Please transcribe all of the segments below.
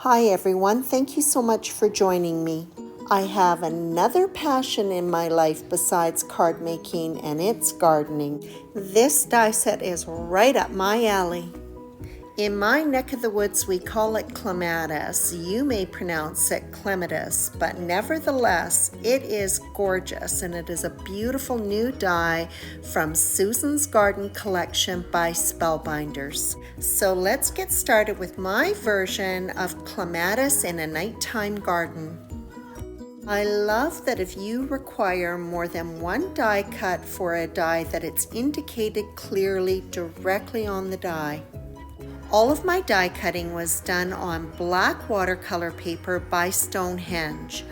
Hi everyone, thank you so much for joining me. I have another passion in my life besides card making, and it's gardening. This die set is right up my alley. In my neck of the woods we call it CLEMATIS. You may pronounce it CLEMATIS, but nevertheless it is gorgeous, and it is a beautiful new die from Susan's Garden collection by Spellbinders. So let's get started with my version of CLEMATIS in a nighttime garden. I love that if you require more than one die cut for a die, that it's indicated clearly directly on the die. All of my die cutting was done on black watercolor paper by Stonehenge.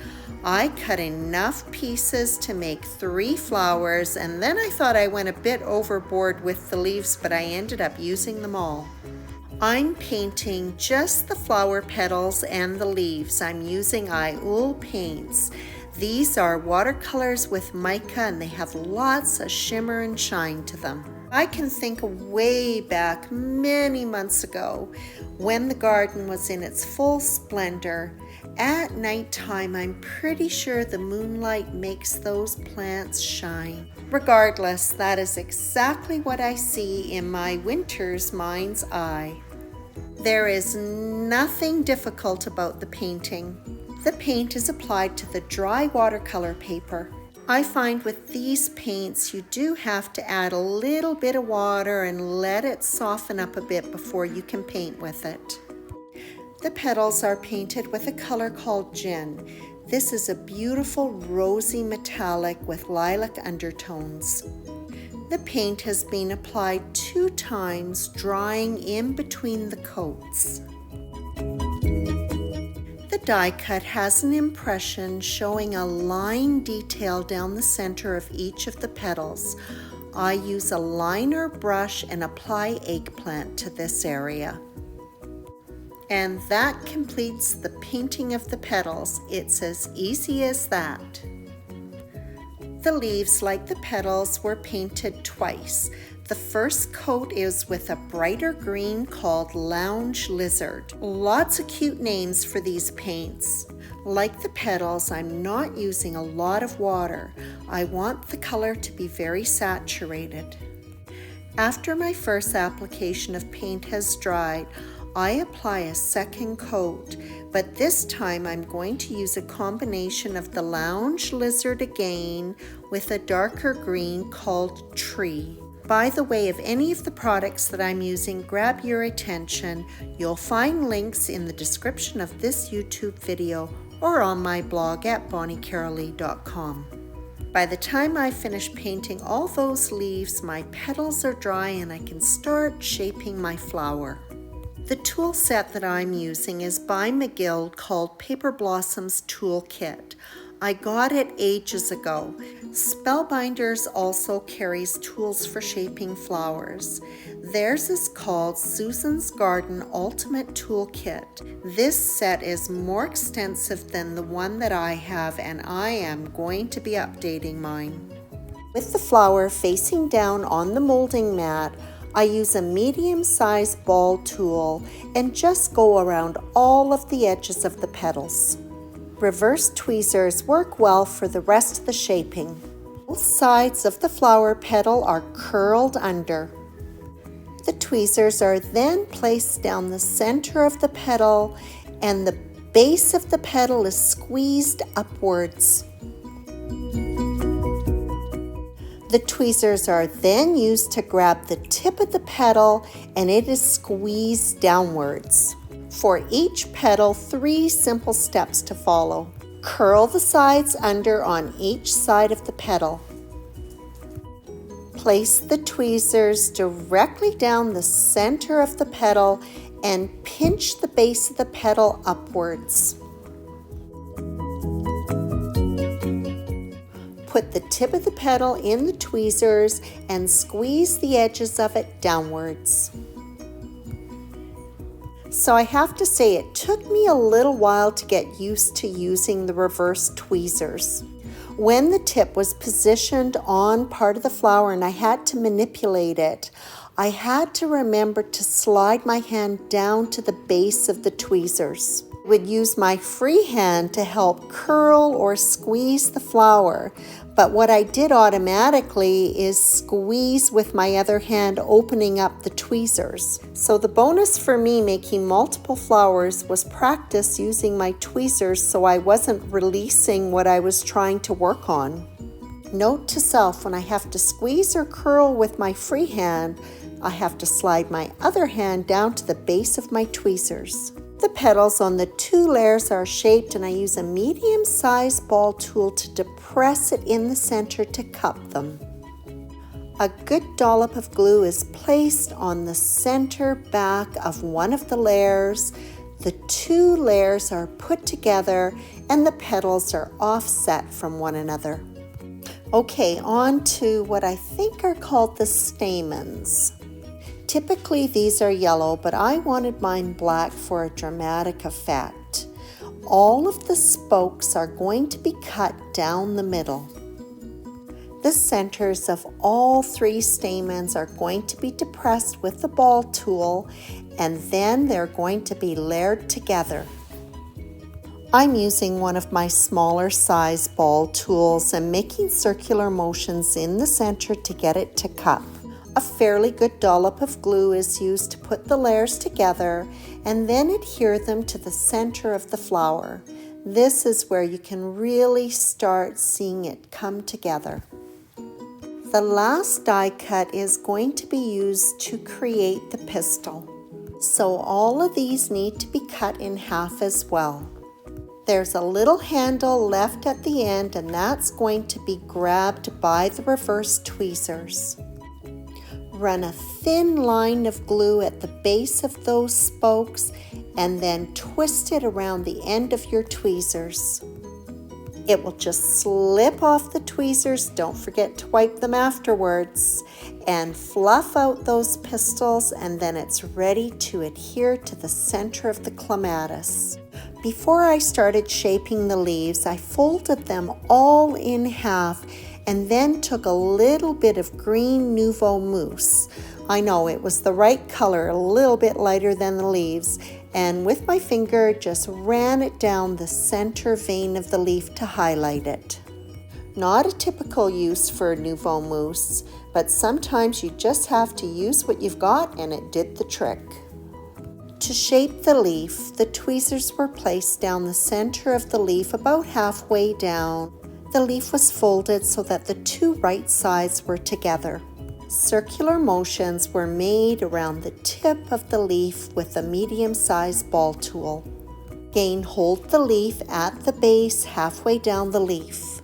I cut enough pieces to make 3 flowers, and then I thought I went a bit overboard with the leaves, but I ended up using them all. I'm painting just the flower petals and the leaves. I'm using Aiul paints. These are watercolors with mica, and they have lots of shimmer and shine to them. I can think way back many months ago when the garden was in its full splendor. At nighttime, I'm pretty sure the moonlight makes those plants shine. Regardless, that is exactly what I see in my winter's mind's eye. There is nothing difficult about the painting. The paint is applied to the dry watercolor paper. I find with these paints you do have to add a little bit of water and let it soften up a bit before you can paint with it. The petals are painted with a color called gin. This is a beautiful rosy metallic with lilac undertones. The paint has been applied 2 times, drying in between the coats. The die cut has an impression showing a line detail down the center of each of the petals. I use a liner brush and apply eggplant to this area. And that completes the painting of the petals. It's as easy as that. The leaves, like the petals, were painted twice. The first coat is with a brighter green called Lounge Lizard. Lots of cute names for these paints. Like the petals, I'm not using a lot of water. I want the color to be very saturated. After my first application of paint has dried, I apply a second coat, but this time I'm going to use a combination of the Lounge Lizard again with a darker green called Tree. By the way, if any of the products that I'm using grab your attention, you'll find links in the description of this YouTube video or on my blog at bonniecarolee.com. By the time I finish painting all those leaves, my petals are dry and I can start shaping my flower. The tool set that I'm using is by McGill called Paper Blossoms Toolkit. I got it ages ago. Spellbinders also carries tools for shaping flowers. Theirs is called Susan's Garden Ultimate Toolkit. This set is more extensive than the one that I have, and I am going to be updating mine. With the flower facing down on the molding mat, I use a medium-sized ball tool and just go around all of the edges of the petals. Reverse tweezers work well for the rest of the shaping. Both sides of the flower petal are curled under. The tweezers are then placed down the center of the petal, and the base of the petal is squeezed upwards. The tweezers are then used to grab the tip of the petal, and it is squeezed downwards. For each petal, 3 simple steps to follow. Curl the sides under on each side of the petal. Place the tweezers directly down the center of the petal and pinch the base of the petal upwards. Put the tip of the petal in the tweezers and squeeze the edges of it downwards. So I have to say, it took me a little while to get used to using the reverse tweezers. When the tip was positioned on part of the flower and I had to manipulate it, I had to remember to slide my hand down to the base of the tweezers. Would use my free hand to help curl or squeeze the flower, but what I did automatically is squeeze with my other hand, opening up the tweezers. So the bonus for me making multiple flowers was practice using my tweezers so I wasn't releasing what I was trying to work on. Note to self, when I have to squeeze or curl with my free hand, I have to slide my other hand down to the base of my tweezers. The petals on the 2 layers are shaped, and I use a medium-sized ball tool to depress it in the center to cup them. A good dollop of glue is placed on the center back of one of the layers. The 2 layers are put together and the petals are offset from one another. Okay, on to what I think are called the stamens. Typically these are yellow, but I wanted mine black for a dramatic effect. All of the spokes are going to be cut down the middle. The centers of all 3 stamens are going to be depressed with the ball tool, and then they're going to be layered together. I'm using one of my smaller size ball tools and making circular motions in the center to get it to cup. A fairly good dollop of glue is used to put the layers together and then adhere them to the center of the flower. This is where you can really start seeing it come together. The last die cut is going to be used to create the pistil. So all of these need to be cut in half as well. There's a little handle left at the end, and that's going to be grabbed by the reverse tweezers. Run a thin line of glue at the base of those spokes and then twist it around the end of your tweezers. It will just slip off the tweezers, don't forget to wipe them afterwards, and fluff out those pistils, and then it's ready to adhere to the center of the clematis. Before I started shaping the leaves, I folded them all in half and then took a little bit of green Nouveau Mousse. I know it was the right color, a little bit lighter than the leaves, and with my finger just ran it down the center vein of the leaf to highlight it. Not a typical use for Nouveau Mousse, but sometimes you just have to use what you've got, and it did the trick. To shape the leaf, the tweezers were placed down the center of the leaf about halfway down. The leaf was folded so that the 2 right sides were together. Circular motions were made around the tip of the leaf with a medium-sized ball tool. Again, hold the leaf at the base halfway down the leaf.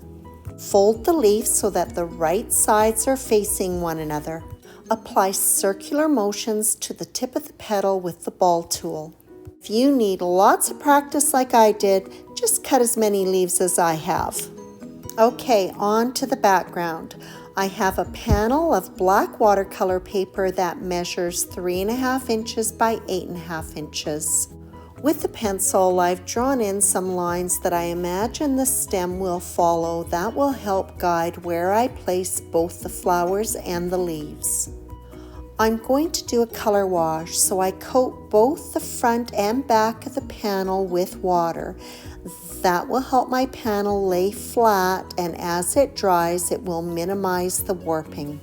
Fold the leaf so that the right sides are facing one another. Apply circular motions to the tip of the petal with the ball tool. If you need lots of practice like I did, just cut as many leaves as I have. Okay, on to the background. I have a panel of black watercolor paper that measures 3.5 inches by 8.5 inches. With the pencil, I've drawn in some lines that I imagine the stem will follow that will help guide where I place both the flowers and the leaves. I'm going to do a color wash, so I coat both the front and back of the panel with water. That will help my panel lay flat, and as it dries, it will minimize the warping.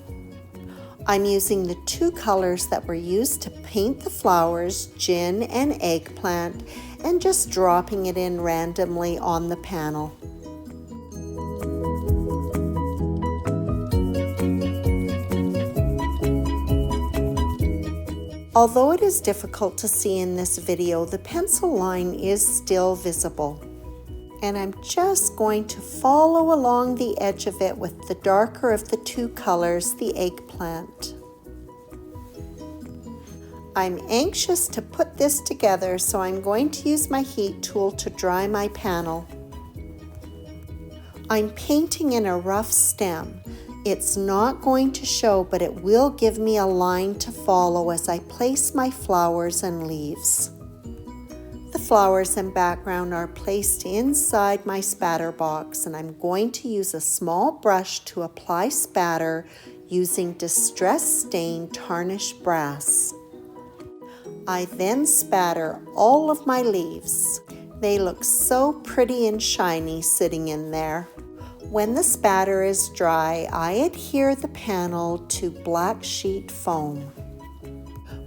I'm using the 2 colors that were used to paint the flowers, gin and eggplant, and just dropping it in randomly on the panel. Although it is difficult to see in this video, the pencil line is still visible. And I'm just going to follow along the edge of it with the darker of the 2 colors, the eggplant. I'm anxious to put this together, so I'm going to use my heat tool to dry my panel. I'm painting in a rough stem. It's not going to show, but it will give me a line to follow as I place my flowers and leaves. The flowers and background are placed inside my spatter box, and I'm going to use a small brush to apply spatter using Distress Stain Tarnished Brass. I then spatter all of my leaves. They look so pretty and shiny sitting in there. When the spatter is dry, I adhere the panel to black sheet foam.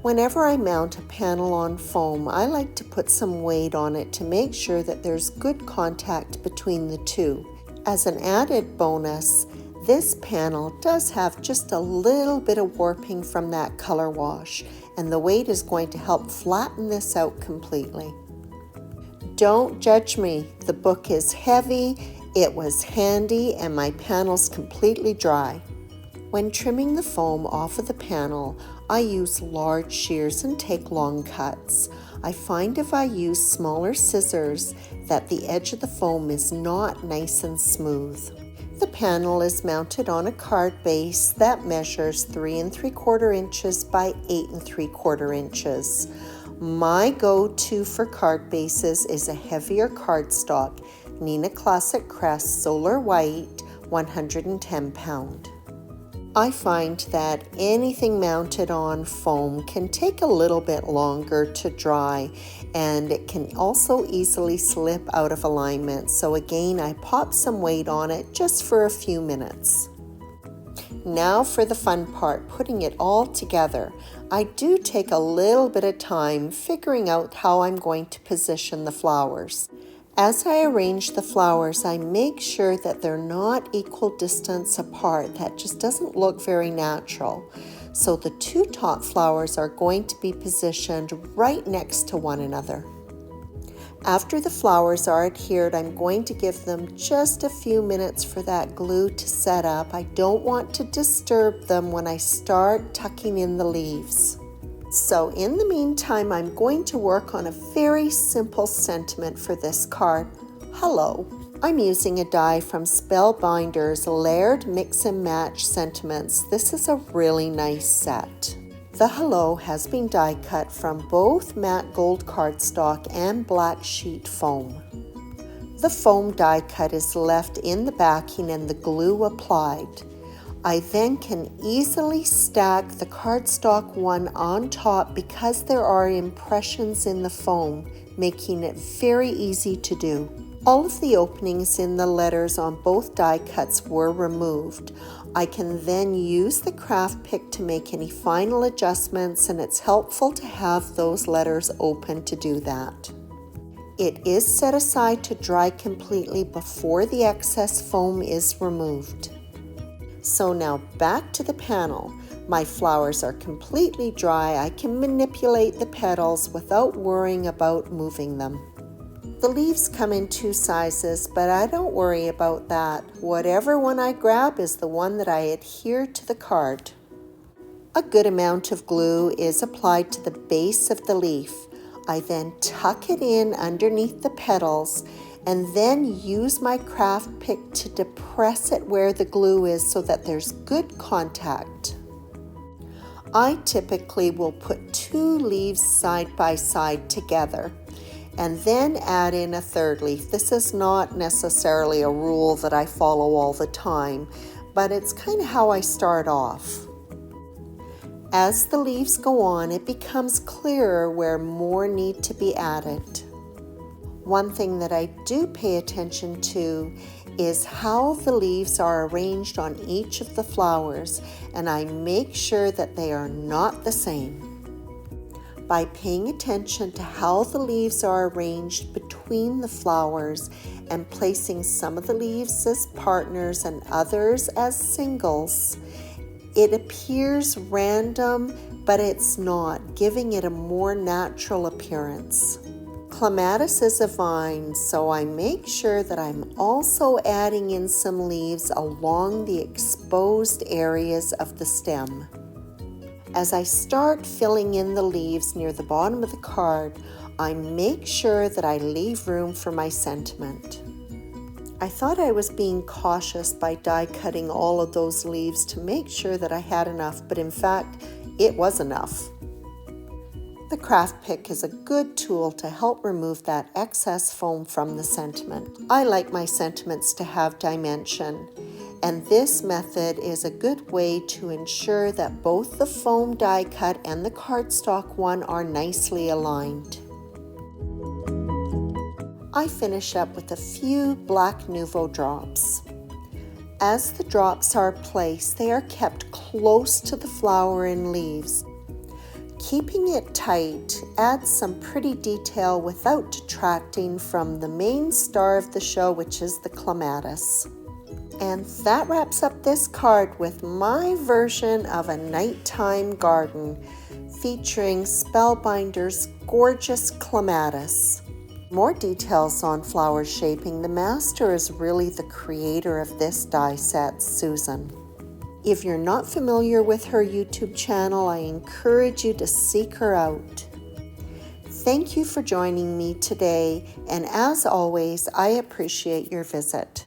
Whenever I mount a panel on foam, I like to put some weight on it to make sure that there's good contact between the two. As an added bonus, this panel does have just a little bit of warping from that color wash, and the weight is going to help flatten this out completely. Don't judge me, the book is heavy, it was handy, and my panel's completely dry. When trimming the foam off of the panel, I use large shears and take long cuts. I find if I use smaller scissors that the edge of the foam is not nice and smooth. The panel is mounted on a card base that measures 3 3/4 inches by 8 3/4 inches. My go-to for card bases is a heavier cardstock, Neenah Classic Crest Solar White, 110 pound. I find that anything mounted on foam can take a little bit longer to dry, and it can also easily slip out of alignment. So again, I pop some weight on it just for a few minutes. Now for the fun part, putting it all together. I do take a little bit of time figuring out how I'm going to position the flowers. As I arrange the flowers, I make sure that they're not equal distance apart. That just doesn't look very natural. So the two top flowers are going to be positioned right next to one another. After the flowers are adhered, I'm going to give them just a few minutes for that glue to set up. I don't want to disturb them when I start tucking in the leaves. So in the meantime, I'm going to work on a very simple sentiment for this card. Hello. I'm using a die from Spellbinders Layered Mix and Match Sentiments. This is a really nice set. The hello has been die cut from both matte gold cardstock and black sheet foam. The foam die cut is left in the backing and the glue applied. I then can easily stack the cardstock one on top because there are impressions in the foam, making it very easy to do. All of the openings in the letters on both die cuts were removed. I can then use the craft pick to make any final adjustments, and it's helpful to have those letters open to do that. It is set aside to dry completely before the excess foam is removed. So now back to the panel. My flowers are completely dry. I can manipulate the petals without worrying about moving them. The leaves come in 2 sizes, but I don't worry about that. Whatever one I grab is the one that I adhere to the card. A good amount of glue is applied to the base of the leaf. I then tuck it in underneath the petals and then use my craft pick to depress it where the glue is so that there's good contact. I typically will put 2 leaves side by side together and then add in a 3rd leaf. This is not necessarily a rule that I follow all the time, but it's kind of how I start off. As the leaves go on, it becomes clearer where more need to be added. One thing that I do pay attention to is how the leaves are arranged on each of the flowers, and I make sure that they are not the same. By paying attention to how the leaves are arranged between the flowers and placing some of the leaves as partners and others as singles, it appears random, but it's not, giving it a more natural appearance. Clematis is a vine, so I make sure that I'm also adding in some leaves along the exposed areas of the stem. As I start filling in the leaves near the bottom of the card, I make sure that I leave room for my sentiment. I thought I was being cautious by die cutting all of those leaves to make sure that I had enough, but in fact, it was enough. The craft pick is a good tool to help remove that excess foam from the sentiment. I like my sentiments to have dimension, and this method is a good way to ensure that both the foam die cut and the cardstock one are nicely aligned. I finish up with a few Black Nouveau drops. As the drops are placed, they are kept close to the flower and leaves. Keeping it tight adds some pretty detail without detracting from the main star of the show, which is the clematis. And that wraps up this card with my version of a nighttime garden featuring Spellbinders' gorgeous clematis. More details on flower shaping. The master is really the creator of this die set, Susan. If you're not familiar with her YouTube channel, I encourage you to seek her out. Thank you for joining me today, and as always, I appreciate your visit.